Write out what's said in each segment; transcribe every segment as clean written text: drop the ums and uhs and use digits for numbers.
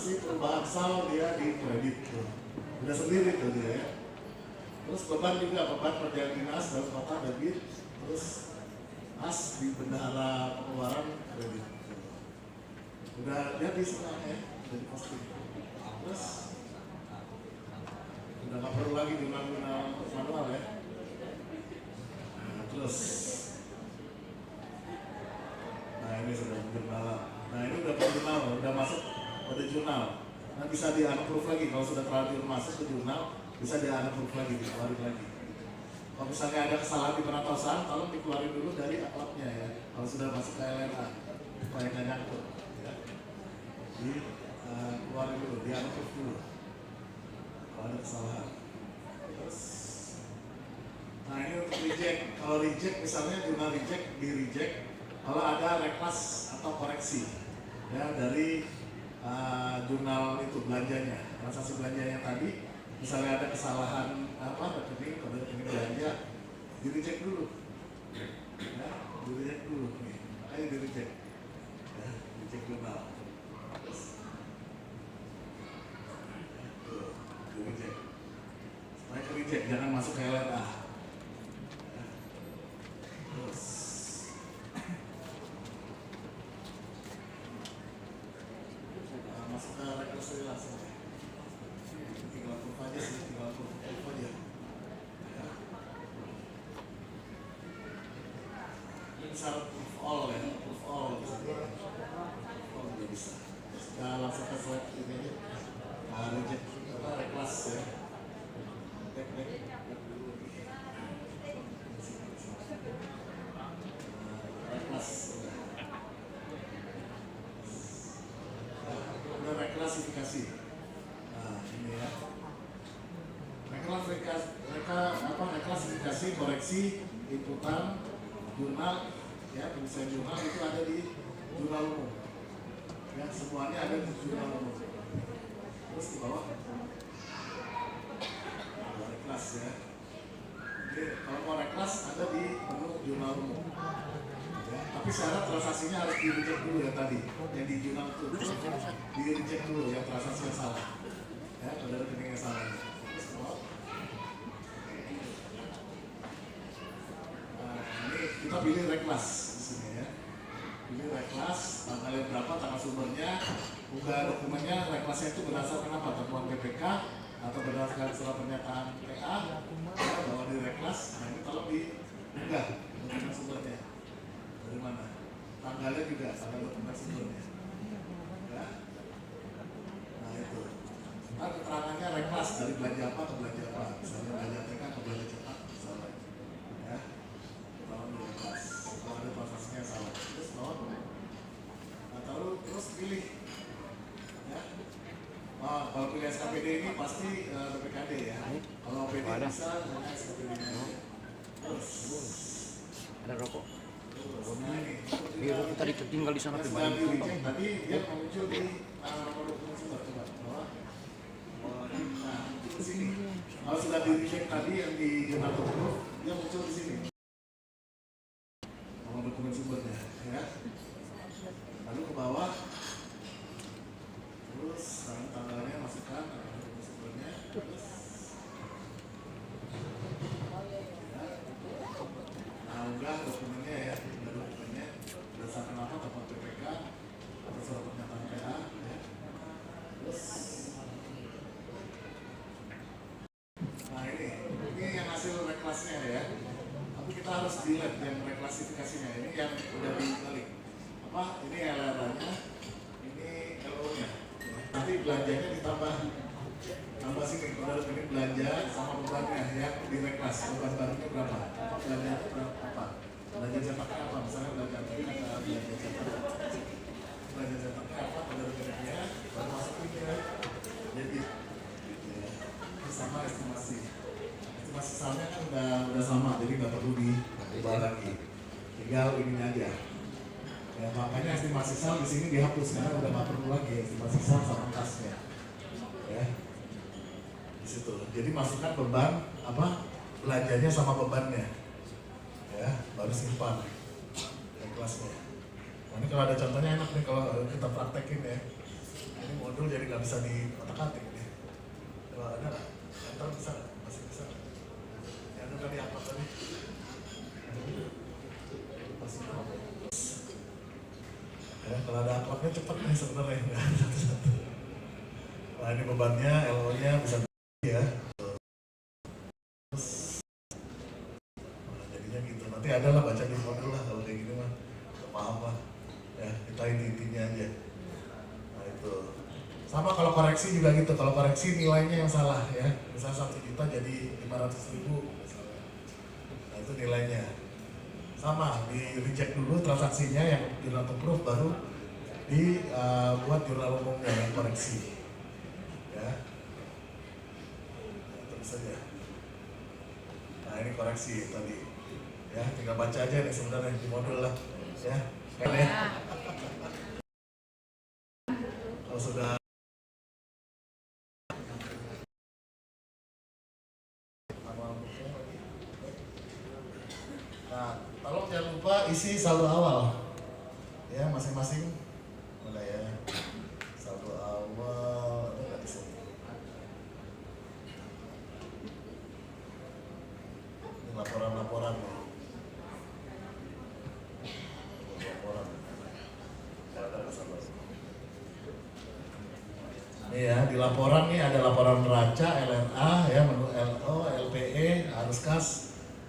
transaksi perubahan saldo dia di kredit tuh. Udah sendiri tuh dia ya. Terus beban juga, beban perjalanan dinas dalam kota debit, terus as di bendahara pengeluaran kredit. Udah jadi sebenarnya, jadi pasti. Terus udah nggak perlu lagi jurnal-jurnal manual ya. Nah, terus, nah ini sudah jurnal. Nah ini udah jurnal, udah masuk pada jurnal. Nah bisa di-approve lagi kalau sudah terlanjur masuk ke jurnal, bisa di-approve lagi, dikeluarin lagi. Kalau misalnya ada kesalahan di penatasan, tolong dikeluarin dulu dari aklapnya ya. Kalau sudah masuk ke LNA, supaya nggak nyangkut. Ya. Keluarin dulu, di-approve dulu. Kalau ada kesalahan. Terus, nah ini untuk reject. Kalau reject, misalnya jurnal reject, di-reject. Kalau ada reklas atau koreksi ya dari jurnal itu belanjanya, transaksi belanjanya tadi, misalnya ada kesalahan rekening, kode rekening belanja, di reject dulu, ya, di reject dulu nih, ayo di reject, ya, reject jurnal, di reject, supaya ke reject, jangan masuk ke LNA, ya. Terus. Masuk ke reklasi langsung ya. Tinggal approve aja sih, tinggal approve aja ya. Ini syarat approve all ya, approve all juga bisa. Sudah langsung ke slide ini aja. Reject reklas ya. Reklas klasifikasi. Nah, ini ya. Klasifikasi koreksi inputan jurnal ya, penyelesaian jurnal itu ada di jurnal umum. Ya, semuanya ada di jurnal umum. Terus di bawah reklas ya. Oke, kalau mau reklas ada di menu jurnal umum. Ya, tapi syarat transaksinya harus di-reject dulu ya tadi, yang di jurnal itu di-reject dulu yang transaksinya salah ya, kalau ada rekening yang salah. Nah, ini kita pilih reklas di sini ya, pilih reklas, tanggalnya berapa, tanggal sumbernya, unggah dokumennya, reklasnya itu berdasarkan apa, temuan BPK atau berdasarkan surat pernyataan PA ya, bahwa di reklas. Nah ini tolong diunggah dokumen sumbernya. Dari mana? Tanggalnya juga, tanggal dokumen sumbernya. Ya. Nah itu. Nah keterangannya reklas dari belanja apa ke belanja apa. Misalnya belanja TK ke belanja cetak, misalnya. Ya. Kalau di reklas. Kalau ada transaksinya salah. Terus bawah. Nah terus pilih. Ya. Oh, kalau pilih SKPD ini pasti BPKD ya. Kalau OPD bisa hanya SKPD-nya. Terus. Ada rokok. Biru tadi tertinggal di sana Tadi dia muncul di nomor dokumen sumber, coba bawah. Nah, di sini. Kalau sudah di reject tadi yang di jurnal approve, dia muncul di sini. Nomor dokumen sumbernya, ya. Lalu ke bawah. Terus tanggalnya masukkan nomor dokumen sumbernya. Terus. Nah, unggah dokumennya ya. Berdasarkan apa, temuan BPK atau surat pernyataan PA ya. Terus nah ini yang hasil reklasnya ya, tapi kita harus dilihat yang reklasifikasinya. Ini yang udah dibalik apa, ini LRA nya, ini LO nya ya. Nanti belanjanya ditambah sini, kalau ini belanja sama bebannya ya, di reklas beban barunya berapa, belanja berapa, belanja cetaknya apa, misalnya belanja cetaknya apa, pada rekeningnya baru masukin ya. Jadi ini sama estimasi salnya kan udah sama, jadi nggak perlu diubah lagi, tinggal ininya aja ya. Makanya estimasi sal di sini dihapus karena udah nggak perlu lagi estimasi sal sama kasnya ya di situ. Jadi masukkan beban apa, belanjanya sama bebannya ya, baru simpan yang kelasnya. Nah, ini kalau ada contohnya enak nih kalau kita praktekin ya. Ini modul jadi nggak bisa di otak-atik nih. Coba ada nggak? Enter bisa nggak? Masih bisa nggak? Yang itu tadi apa tadi? Masih mau. Ya, kalau ada uploadnya cepet nih sebenarnya, nggak ada satu-satu. Nah ini bebannya, LO-nya bisa ya. Nah, jadinya gitu. Nanti ada lah baca di modul lah kalau kayak gini mah. Nggak paham lah. Ya kita intinya aja. Nah itu. Sama kalau koreksi juga gitu. Kalau koreksi nilainya yang salah ya. Misalnya 1 juta jadi 500.000 misalnya. Nah itu nilainya. Sama di reject dulu transaksinya yang jurnal to proof baru dibuat jurnal umumnya yang koreksi. Ya. Nah, terus saja. Nah ini koreksi tadi. Ya tinggal baca aja nih sebenarnya di modul lah. Ya. Kan ya. Kalau sudah nah, tolong jangan lupa isi saldo awal ya masing-masing. Mana ya saldo awal ada nggak di sini? Ini laporan-laporan nih. Laporan. Nggak ada nggak saldo. Ini ya di laporan nih ada laporan neraca, LNA ya, menu LO, LPE, arus kas.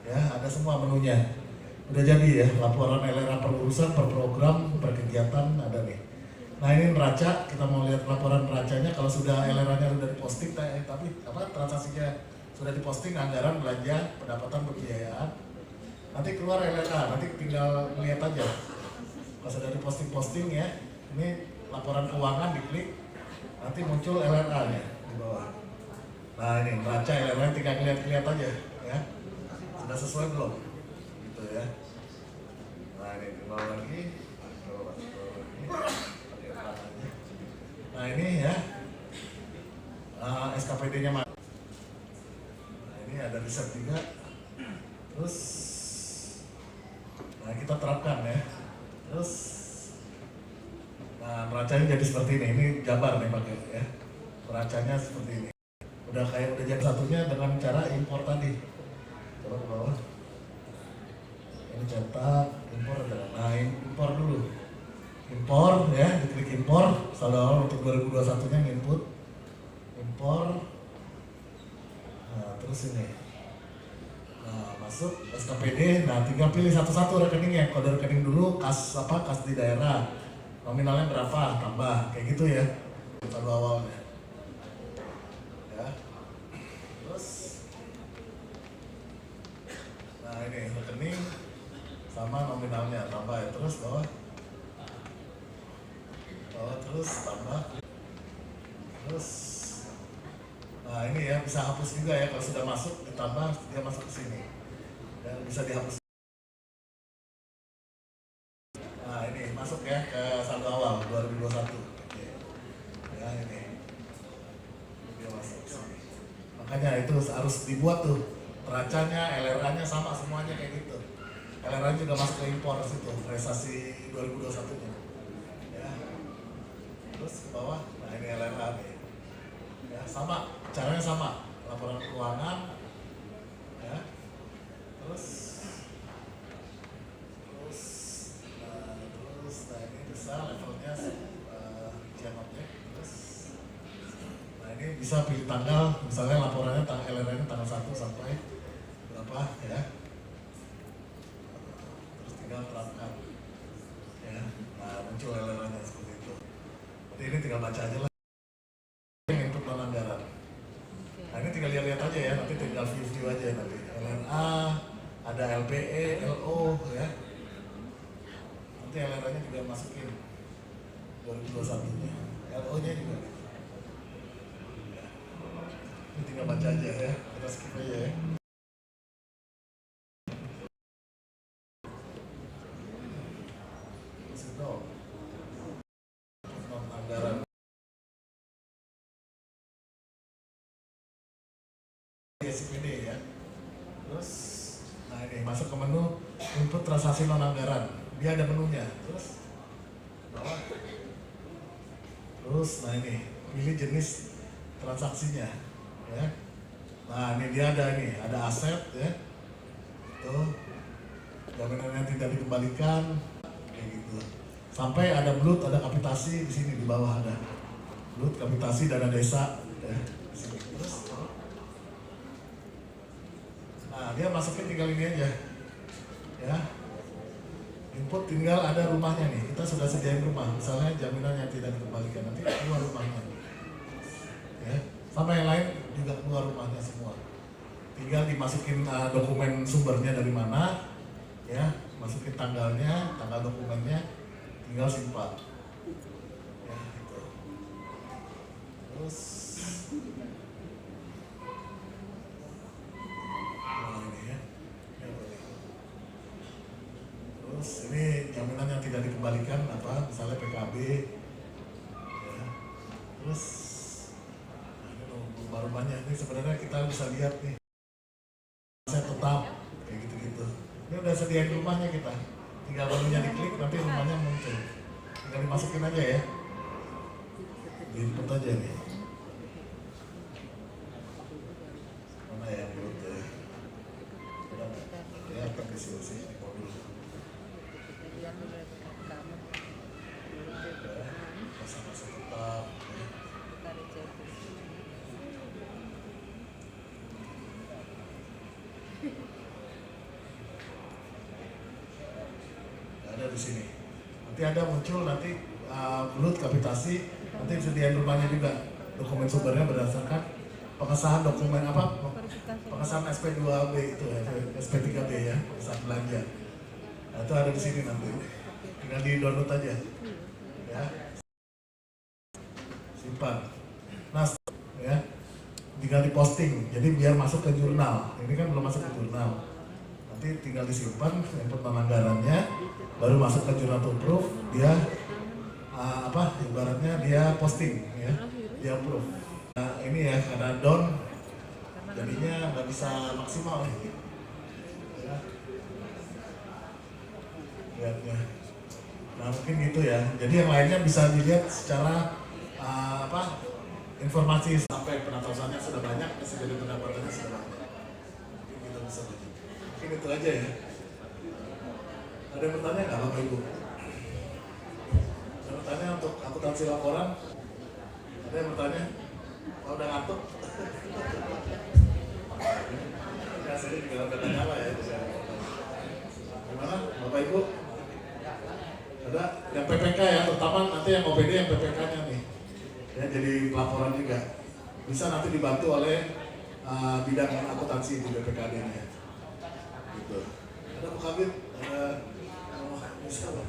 Ya, ada semua menunya. Udah jadi ya, laporan LRA per urusan, per program, per kegiatan ada nih. Nah ini neraca, kita mau lihat laporan neracanya. Kalau sudah LRA-nya sudah diposting, tapi transaksinya sudah diposting, anggaran, belanja, pendapatan, pembiayaan. Nanti keluar LRA, nanti tinggal lihat aja. Kalau sudah diposting ya, ini laporan keuangan diklik, nanti muncul LRA-nya di bawah. Nah ini neraca LRA tinggal lihat aja ya. Sudah sesuai belum? Gitu ya. Nah ini di bawah lagi. Nah ini ya SKPD-nya mana? Nah ini ada riset juga. Terus nah kita terapkan ya. Terus nah neracanya jadi seperti ini. Ini Jabar nih pakai ya. Neracanya seperti ini. Udah jadi satunya dengan cara impor tadi. Coba ke bawah. Ini cetak, impor adalah. Nah, impor dulu. Impor ya, diklik impor. Saldo awal untuk 2021-nya input. Impor. Nah, terus ini. Nah, masuk SKPD. Nah, tinggal pilih satu-satu rekeningnya. Kode rekening dulu, kas di daerah. Nominalnya berapa, tambah. Kayak gitu ya. Saldo awalnya. Ya. Terus nah ini rekening sama nominalnya tambah ya, terus bawah terus tambah terus. Nah ini ya bisa hapus juga ya, kalau sudah masuk ditambah dia masuk ke sini dan bisa dihapus. Nah ini masuk ya ke saldo awal 2021 ya, ini dia masuk ke sini. Makanya itu harus dibuat tuh neracanya, LRA-nya sama semuanya kayak gitu. LRA juga masuk ke impor situ, prestasi 2021-nya. Ya. Terus ke bawah, nah ini LRA nih. Ya, sama, caranya sama. Laporan keuangan. Ya. Terus nah ini bisa levelnya rincian objek. Terus nah ini bisa pilih tanggal, misalnya laporannya LRA-nya tanggal 1 sampai berapa ya. Terus tinggal terapkan ya. Nah muncul LRA-nya seperti itu. Jadi ini tinggal baca aja lah input anggaran. Nah ini tinggal lihat aja ya, nanti tinggal view aja nanti. LNA, ada LPE, LO ya. Nanti LRA-nya juga masukin 2021-nya, LO-nya juga. Ya. Ini tinggal baca aja ya, kita skip aja ya. Anggaran SPD ya. Terus nah ini masuk ke menu input transaksi non anggaran, dia ada menunya. Terus bawah Terus, nah ini, pilih jenis transaksinya, ya. Nah ini dia ada aset, ya. Tuh, jaminan yang tidak dikembalikan, kayak gitu. Sampai ada blut, ada kapitasi di sini di bawah ada blut, kapitasi, dana desa, ya. Di sini. Terus, nah dia masukin tinggal ini aja, ya. Input tinggal ada rumahnya nih, kita sudah sediain rumah, misalnya jaminan yang tidak dikembalikan, nanti keluar rumahnya, ya. Sama yang lain juga keluar rumahnya semua. Tinggal dimasukin dokumen sumbernya dari mana, ya, masukin tanggalnya, tanggal dokumennya, tinggal simpan. Ya, gitu. Terus, nah ini ya. Terus ini jaminan yang tidak dikembalikan apa, misalnya PKB, ya. Terus, nah ini rumah-rumahnya ini sebenarnya kita bisa lihat nih. Saya tetap kayak gitu-gitu. Ini udah sediain rumahnya kita. Tinggal barunya diklik nanti rumahnya muncul. Tinggal dimasukin aja ya. Diinput aja nih. Mana yang belum ya? Udah nggak? Ya akan di sini di mobil. Masa-masa tetap. Ada di sini. Nanti ada muncul nanti blut kapitasi, nanti disediain rumahnya juga. Dokumen sumbernya berdasarkan pengesahan dokumen apa? Pengesahan SP2B itu ya, SP3B ya, pengesahan belanja. Nah, itu ada di sini nanti. Tinggal di-download aja. Ya. Simpan. Nah, ya. Tinggal diposting. Jadi biar masuk ke jurnal. Ini kan belum masuk ke jurnal. Nanti tinggal disimpan input anggarannya, baru masuk ke jurnal to approve, dia ibaratnya dia posting ya, dia approve. Nah ini ya karena down jadinya nggak bisa maksimal ya. Lihatnya. Nah mungkin gitu ya, jadi yang lainnya bisa dilihat secara informasi sampai penatasannya sudah banyak, masih jadi pendapatannya sudah banyak. Mungkin kita bisa baca. Mungkin itu aja ya. Ada yang bertanya nggak Bapak Ibu? Ada yang bertanya untuk akuntansi laporan? Ada yang bertanya? Oh, udah ngantuk? Ya, saya juga nggak nyala ya. Gimana Bapak Ibu? Ada yang PPK ya, terutama nanti yang OPD yang PPK-nya nih. Ya, jadi laporan juga. Bisa nanti dibantu oleh bidang akuntansi di BPKD-nya. Gitu. Ada Bu Kabit? Ada bisa loh.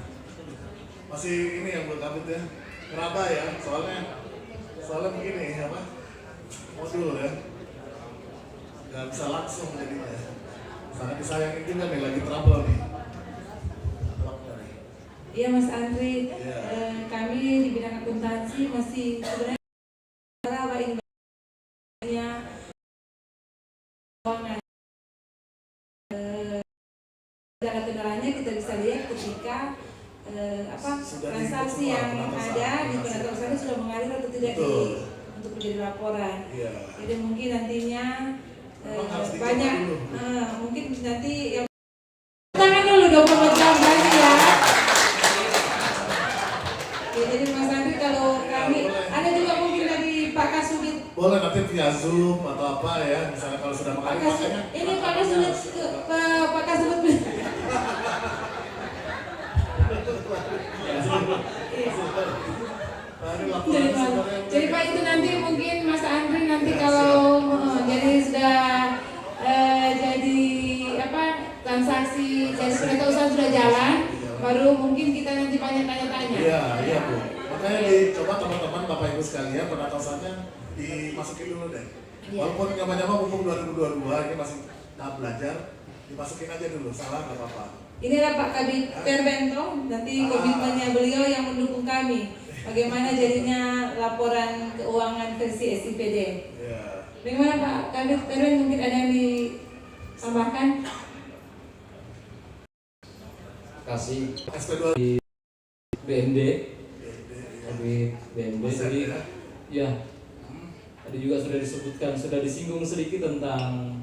Masih ini yang belum kabit ya, kenapa ya? Soalnya begini apa? Modul ya, nggak bisa langsung jadinya. Sangat disayangin juga nih lagi trouble nih. Iya Mas Andri, Ya. Kami di bidang akuntansi masih sebenarnya keuangan. Kendala-kendalanya kita bisa lihat ketika transaksi yang ada di penatasan sudah mengalir atau tidak untuk menjadi laporan. Ya. Jadi mungkin nantinya banyak mungkin nanti ya, tangan dulu 24 jam lagi ya. Ya, jadi Mas Andri kalau kami ada juga mungkin dari Pak Kasubit. Boleh nanti via Zoom atau apa ya, misalnya kalau sudah mengalir makanya. Ini Pak Kasubit Pak Kasubit. Jadi Pak itu nanti mungkin Mas Andri nanti kalau jadi sudah jadi transaksi jadi penetausaha sudah jalan, baru mungkin kita nanti banyak tanya-tanya. Iya Bu. Makanya coba teman-teman Bapak Ibu sekalian penatasannya dimasukin dulu deh. Walaupun nyoba-nyoba mumpung 2022 ini masih tahap belajar, dimasukin aja dulu, salah nggak apa-apa. Inilah Pak Kabit Perbento, nanti komitmennya beliau yang mendukung kami. Bagaimana jadinya laporan keuangan versi SIPD. Yeah. Bagaimana Pak Kabit Perbento, mungkin ada yang ditambahkan? Kasih SP2 BND Kabit BMB. Aset, Jadi ya. ya tadi juga sudah disebutkan, sudah disinggung sedikit tentang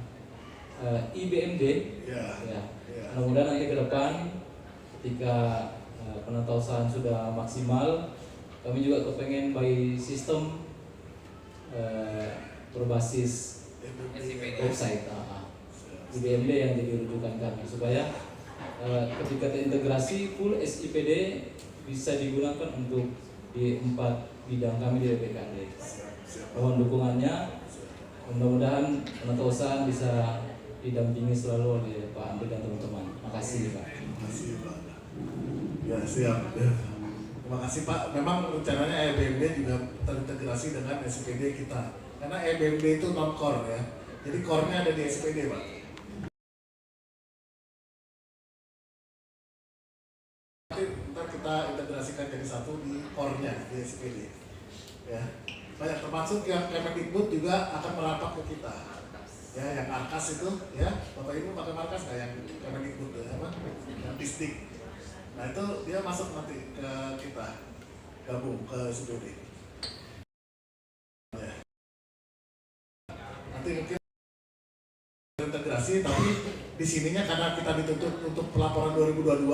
IBMD. Ya. Ya, Ya. mudah-mudahan nanti ke depan ketika penetausan sudah maksimal, kami juga kepengen by sistem berbasis website IBMD yang jadi rujukan kami supaya ketika terintegrasi full SIPD bisa digunakan untuk di 4 bidang kami di DPKD. Mohon dukungannya, mudah-mudahan penetausan bisa didampingi selalu oleh Pak Andri dan teman-teman. Terima kasih Pak. Terima kasih Pak. Ya siap. Ya. Terima kasih Pak. Memang rencananya EBMD juga terintegrasi dengan SIPD kita. Karena EBMD itu non core ya. Jadi core-nya ada di SIPD Pak. Nanti ntar kita integrasikan jadi satu di core-nya di SIPD. Ya. Banyak termasuk yang Kemendikbud juga akan merapat ke kita. Ya, yang Arkas itu, ya, Bapak Ibu pakai Markas nggak yang Kemendikbud ya, apa? Yang Disdik. Nah itu dia masuk nanti ke kita, gabung ke SIPD. Ya. Nanti mungkin integrasi, tapi di sininya karena kita dituntut untuk pelaporan 2022,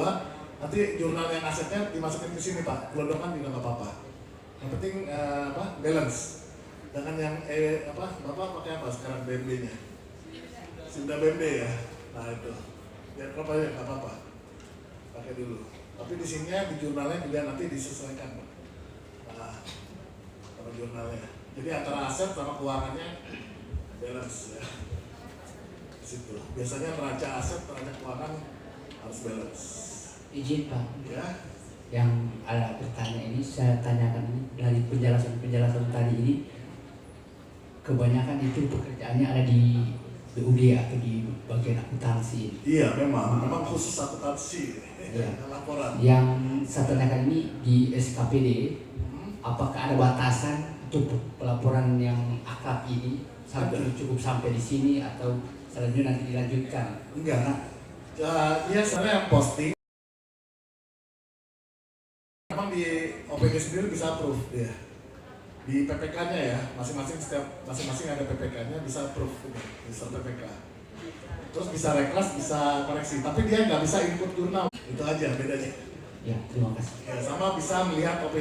nanti jurnal yang asetnya dimasukin ke sini Pak, gelondongan juga nggak apa-apa. Yang penting balance. Dengan yang Bapak pakai apa sekarang BMD-nya? Sudah BMD ya. Nah itu. Biar apa ya nggak apa-apa. Pakai dulu. Tapi di sininya di jurnalnya juga nanti disesuaikan, Pak. Nah, kalau jurnalnya. Jadi antara aset sama keuangannya balance ya. Di situ. Biasanya neraca aset, neraca keuangan harus balance. Izin Pak. Ya. Yang ada pertanyaan ini saya tanyakan ini dari penjelasan tadi ini, kebanyakan itu pekerjaannya ada di BUD atau di bagian akuntansi. Iya memang khusus akuntansi ya. Laporan. Yang saya tanyakan ini di SKPD, apakah ada batasan untuk pelaporan yang akrab ini sampai cukup sampai di sini atau selanjutnya nanti dilanjutkan? Enggak. Dia sebenarnya yang posting. Memang di OPG sendiri bisa approve dia. Di PPK-nya ya, masing-masing ada PPK-nya bisa approve ini, bisa PPK. Terus bisa reklas, bisa koreksi, tapi dia nggak bisa input jurnal. Itu aja bedanya. Ya, terima kasih. Ya, sama bisa melihat OPG.